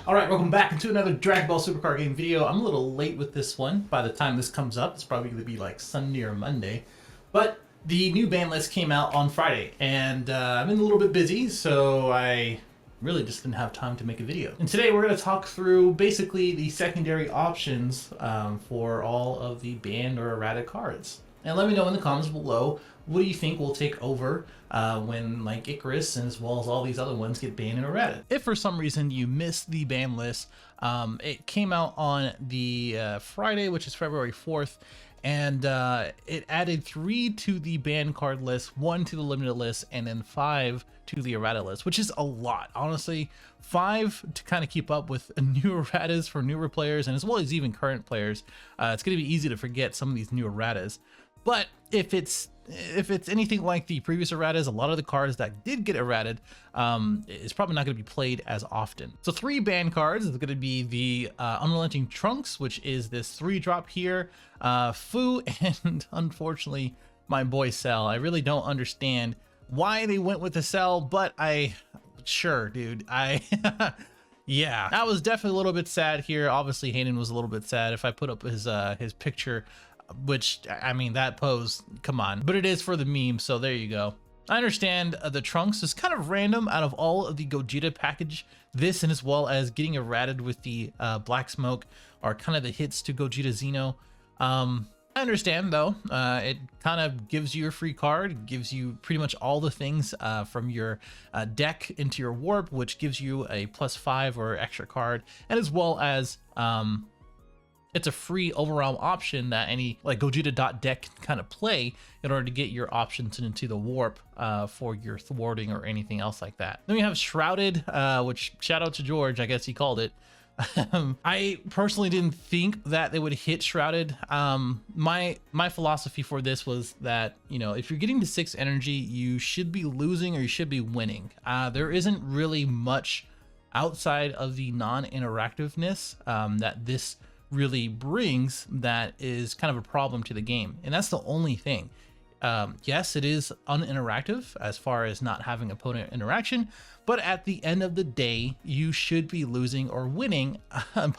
All right, welcome back into another Dragon Ball Supercar game video. I'm a little late with this one. By the time this comes up, it's probably going to be like Sunday or Monday. But the new ban list came out on Friday, and I've been a little bit busy, so I really just didn't have time to make a video. And today we're going to talk through basically the secondary options for all of the banned or errata cards. And let me know in the comments below, what do you think will take over when like Icarus and as well as all these other ones get banned and errata? If for some reason you missed the ban list, it came out on the Friday, which is February 4th, and it added 3 to the ban card list, 1 to the limited list, and then 5 to the errata list, which is a lot. Honestly, 5 to kind of keep up with new erratas for newer players and as well as even current players. It's going to be easy to forget some of these new erratas. But if it's anything like the previous erratas, a lot of the cards that did get errated is probably not going to be played as often. So 3 ban cards is going to be the Unrelenting Trunks, which is this 3-drop here, Fu, and unfortunately my boy Cell. I really don't understand why they went with the Cell, but sure, dude, yeah, I was definitely a little bit sad here. Obviously Hayden was a little bit sad. If I put up his picture, which, I mean, that pose, come on, but it is for the meme, so there you go. I understand the Trunks is kind of random out of all of the Gogeta package. This and as well as getting errated with the Black Smoke are kind of the hits to Gogeta Xeno. I understand though, it kind of gives you a free card, gives you pretty much all the things from your deck into your warp, which gives you a +5 or extra card, and as well as it's a free overall option that any like Gogeta.deck can kind of play in order to get your options into the warp for your thwarting or anything else like that. Then we have Shrouded, which shout out to George, I guess he called it. I personally didn't think that they would hit Shrouded. My philosophy for this was that, you know, if you're getting to 6 energy, you should be losing or you should be winning. There isn't really much outside of the non-interactiveness that this really brings that is kind of a problem to the game, and that's the only thing. Yes, it is uninteractive as far as not having opponent interaction, but at the end of the day you should be losing or winning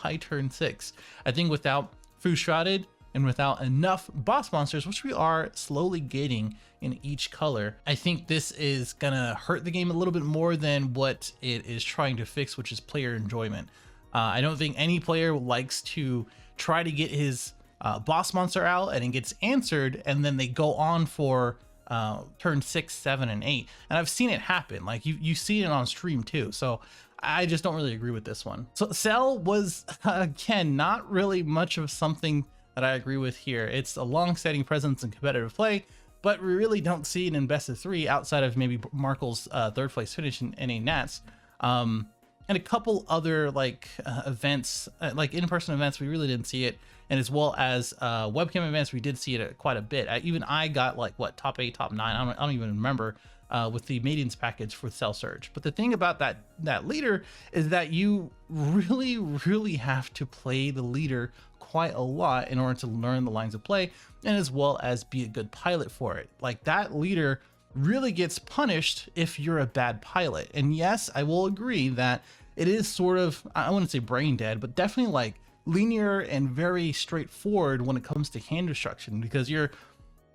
by turn 6. I think without Fu Shrouded and without enough boss monsters, which we are slowly getting in each color, I think this is gonna hurt the game a little bit more than what it is trying to fix, which is player enjoyment. I don't think any player likes to try to get his boss monster out and it gets answered and then they go on for turn 6, 7, and 8. And I've seen it happen. Like you see it on stream too. So I just don't really agree with this one. So Cell was, again, not really much of something that I agree with here. It's a long-standing presence in competitive play, but we really don't see it in best of 3 outside of maybe Markle's 3rd place finish in NA Nats. And a couple other like events, like in-person events, we really didn't see it. And as well as webcam events, we did see it quite a bit. Even I got like what, top 8, top 9, I don't even remember, with the Maidens package for Cell Surge. But the thing about that leader is that you really have to play the leader quite a lot in order to learn the lines of play and as well as be a good pilot for it. Like that leader really gets punished if you're a bad pilot. And yes, I will agree that it is sort of, I wouldn't say brain dead, but definitely like linear and very straightforward when it comes to hand destruction, because you're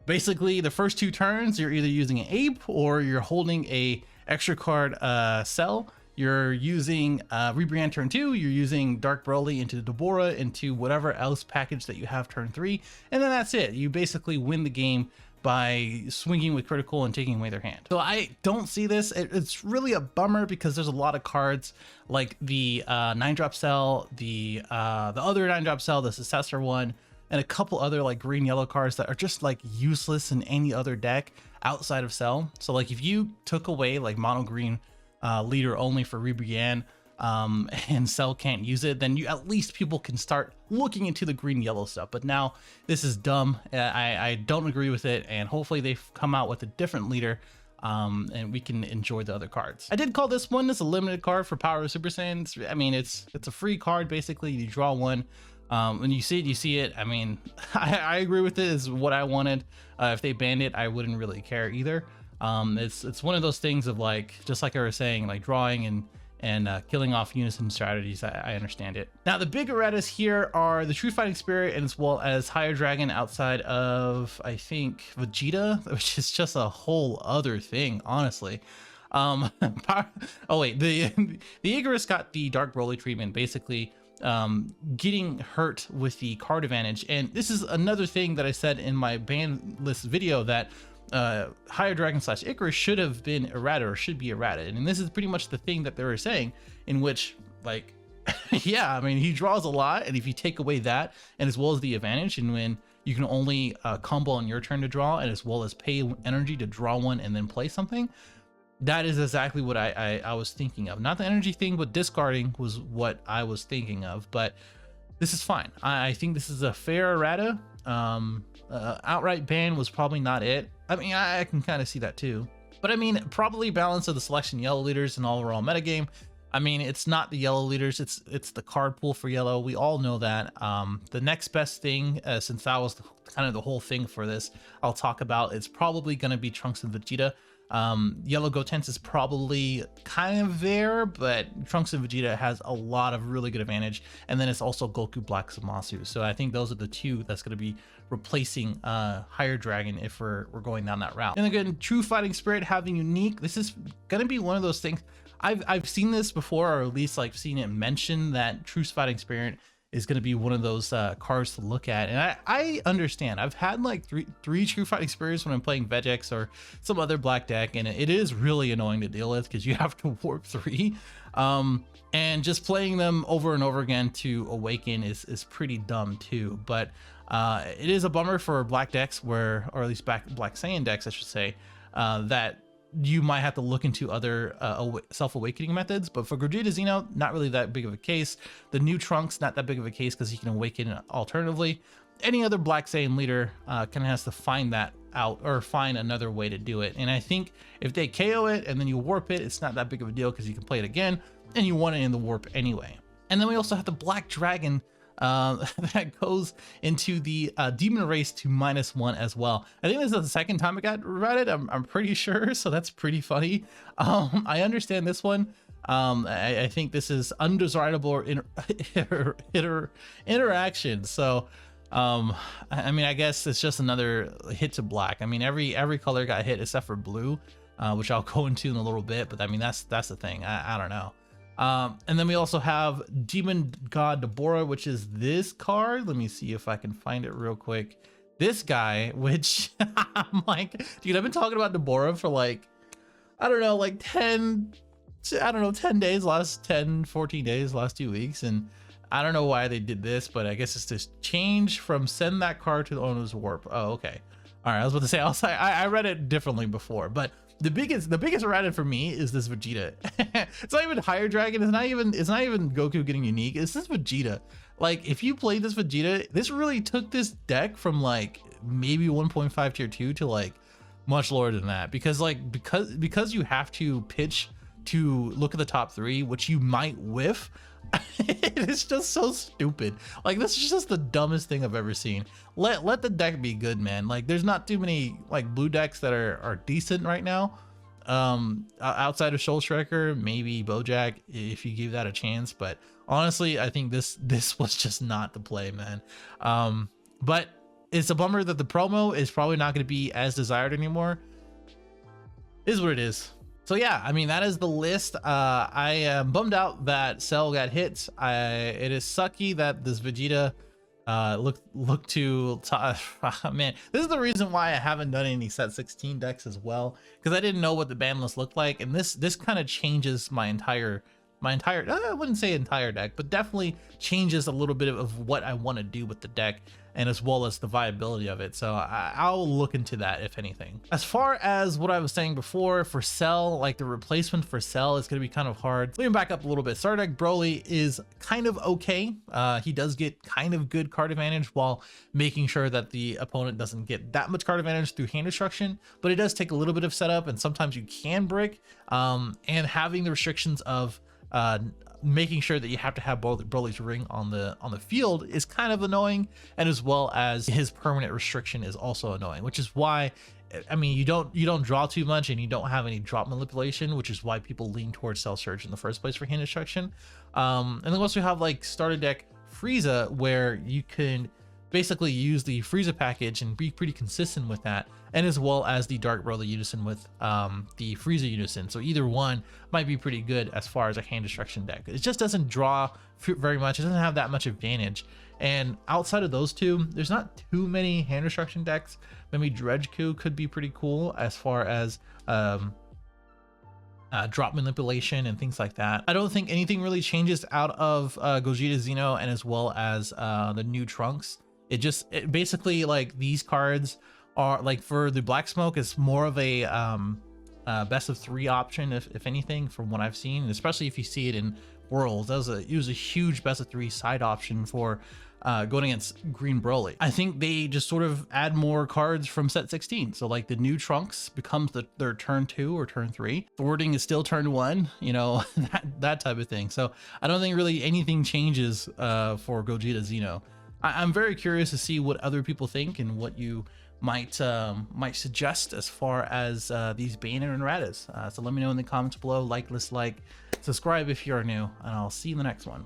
basically the first 2 turns you're either using an ape or you're holding a extra card Cell. You're using Rebrand turn 2, you're using Dark Broly into Deborah into whatever else package that you have turn 3, and then that's it. You basically win the game by swinging with critical and taking away their hand. So I don't see this. It's really a bummer because there's a lot of cards like the 9-drop Cell, the other 9-drop Cell, the successor one, and a couple other like green yellow cards that are just like useless in any other deck outside of Cell. So like if you took away like mono green leader only for Rebrian, and Cell can't use it, then at least people can start looking into the green yellow stuff. But now this is dumb. I don't agree with it, and hopefully they come out with a different leader and we can enjoy the other cards. I did call this one as a limited card for Power of Super Saiyans. I mean, it's a free card. Basically you draw one. When you see it, you see it. I mean, I agree with it. Is what I wanted. If they banned it, I wouldn't really care either. It's one of those things of like, just like I was saying, like drawing and and killing off unison strategies. I understand it. Now, the big erratas here are the True Fighting Spirit, and as well as Higher Dragon outside of, I think, Vegeta, which is just a whole other thing, honestly. Oh wait, the Icarus got the Dark Broly treatment, basically getting hurt with the card advantage. And this is another thing that I said in my ban list video, that Higher Dragon / Icarus should have been errata, or should be errata. And this is pretty much the thing that they were saying, in which, like, yeah, I mean, he draws a lot, and if you take away that, and as well as the advantage, and when you can only combo on your turn to draw, and as well as pay energy to draw one and then play something, that is exactly what I was thinking of. Not the energy thing, but discarding was what I was thinking of. But this is fine. I think this is a fair errata. Outright ban was probably not it. I mean, I can kind of see that too. But I mean, probably balance of the selection yellow leaders and overall metagame. I mean, it's not the yellow leaders, it's the card pool for yellow. We all know that. The next best thing, since that was kind of the whole thing for this, I'll talk about, it's probably going to be Trunks and Vegeta. Yellow Gotenks is probably kind of there, but Trunks and Vegeta has a lot of really good advantage, and then it's also Goku Black Zamasu. So I think those are the two that's going to be replacing Higher Dragon if we're going down that route. And again, True Fighting Spirit having unique, this is going to be one of those things. I've seen this before, or at least like seen it mentioned, that True Fighting Spirit is going to be one of those cards to look at. And I understand. I've had like three True Fighting Spirits when I'm playing Vegex or some other black deck, and it is really annoying to deal with because you have to warp 3. And just playing them over and over again to awaken is pretty dumb too. But it is a bummer for black decks, where, or at least Black Saiyan decks, I should say, that you might have to look into other self-awakening methods. But for Gogeta Xeno, not really that big of a case. The new Trunks, not that big of a case because he can awaken alternatively. Any other Black Saiyan leader kind of has to find that out, or find another way to do it. And I think if they KO it and then you warp it, it's not that big of a deal because you can play it again and you want it in the warp anyway. And then we also have the Black Dragon that goes into the demon race to -1 as well. I think this is the second time I got routed, I'm pretty sure, so that's pretty funny. I understand this one. I think this is undesirable interaction. So I mean, I guess it's just another hit to black. I mean, every color got hit except for blue, which I'll go into in a little bit. But I mean, that's the thing. I don't know. And then we also have Demon God Deborah, which is this card. Let me see if I can find it real quick. This guy, which I'm like, dude, I've been talking about Deborah for like, I don't know, like 10 days, last 10, 14 days, last 2 weeks. And I don't know why they did this, but I guess it's this change from send that card to the owner's warp. Oh, okay. All right. I was about to say, I read it differently before, but the biggest errata for me is this Vegeta. It's not even Higher Dragon. It's not even Goku getting unique. It's this Vegeta. Like, if you played this Vegeta, this really took this deck from like maybe 1.5 tier 2 to like much lower than that, because you have to pitch to look at the top 3, which you might whiff. It's just so stupid. Like, this is just the dumbest thing I've ever seen. Let the deck be good, man. Like, there's not too many like blue decks that are decent right now. Outside of Soul Striker, maybe Bojack if you give that a chance. But honestly, I think this was just not the play, man. But it's a bummer that the promo is probably not going to be as desired anymore. Is what it is. So yeah, I mean, that is the list. I am bummed out that Cell got hit. It is sucky that this Vegeta look to man, this is the reason why I haven't done any set 16 decks as well, because I didn't know what the ban list looked like, and this kind of changes my entire I wouldn't say entire deck, but definitely changes a little bit of what I want to do with the deck, and as well as the viability of it. So I'll look into that, if anything. As far as what I was saying before for Cell, like the replacement for Cell is going to be kind of hard. Let me back up a little bit. Starter deck Broly is kind of okay. He does get kind of good card advantage while making sure that the opponent doesn't get that much card advantage through hand destruction, but it does take a little bit of setup, and sometimes you can brick, and having the restrictions of making sure that you have to have Broly's ring on the field is kind of annoying, and as well as his permanent restriction is also annoying, which is why I mean, you don't draw too much, and you don't have any drop manipulation, which is why people lean towards Cell Surge in the first place for hand destruction. And then once we have like starter deck Frieza, where you can basically use the Frieza package and be pretty consistent with that, and as well as the Dark Brother Unison with the Frieza Unison. So either one might be pretty good as far as a hand destruction deck. It just doesn't draw very much. It doesn't have that much advantage. And outside of those two, there's not too many hand destruction decks. Maybe Dredgeku could be pretty cool as far as drop manipulation and things like that. I don't think anything really changes out of Gogeta Xeno and as well as the new Trunks. It basically, like, these cards are like, for the Black Smoke, it's more of a best of 3 option, if anything, from what I've seen, and especially if you see it in Worlds. It was a huge best of 3 side option for going against Green Broly. I think they just sort of add more cards from set 16. So like the new Trunks becomes their turn 2 or turn 3. Thwarting is still turn 1, you know, that type of thing. So I don't think really anything changes for Gogeta Xeno. I'm very curious to see what other people think and what you might suggest as far as these banner and erratas. So let me know in the comments below. Like, dislike, subscribe if you are new, and I'll see you in the next one.